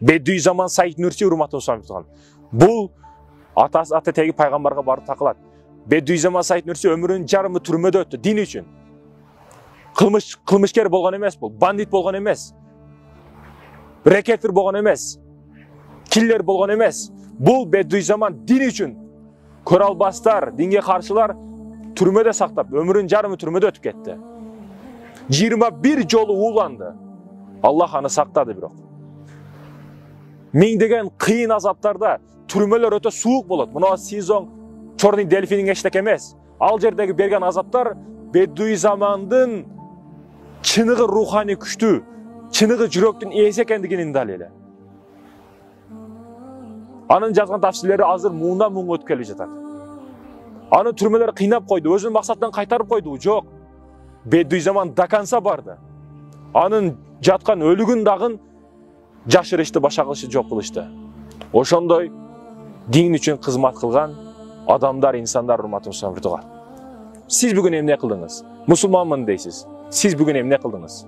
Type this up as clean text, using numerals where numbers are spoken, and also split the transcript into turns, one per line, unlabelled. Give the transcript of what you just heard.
Bedүй заман Said Nursi урматтуу сабыктан. Бул ата теги пайгамбарга барып такылат. Bedүй заман Said Nursi өмүрүнүн жарымы түрмөдө өттү дин үчүн. Кылмышкер болгон эмес бул, бандит болгон эмес. Рекетир болгон эмес. Киллер болгон эмес. Бул Bedүй заман дин үчүн көрө албастар, динге каршылар түрмөдө сактап, өмүрүнүн жарымы түрмөдө өтүп кетти. 21 жолу ууланды. Аллах аны сактады бирок. Миңдеген кыйын азаптарда түрмөлөр өтө суук болот. Мына Сизон Чорный дельфинин эчтек эмес. Ал жердеги берген азаптар Bedүй замандын чыныгы руханий күчтүү, чыныгы жүрөктүн ээси экендигинин далили. Анын жазган тафсирлери азыр муундан муунга өтүп келип жатат. Аны түрмөлөр кыйнап койду, өзүнүн максатынан кайтарып койду. Жок. Bedүй заман до конца барды. Анын жаткан өлүгүн дагы жашырышты, баша кылышты, жок кылышты. Ошондой дин үчүн кызмат кылган адамдар, инсандар урматтуу сабырдыгар. Сиз бүгүн эмне кылдыңыз? Мусулманмын дейсиз. Сиз бүгүн эмне кылдыңыз?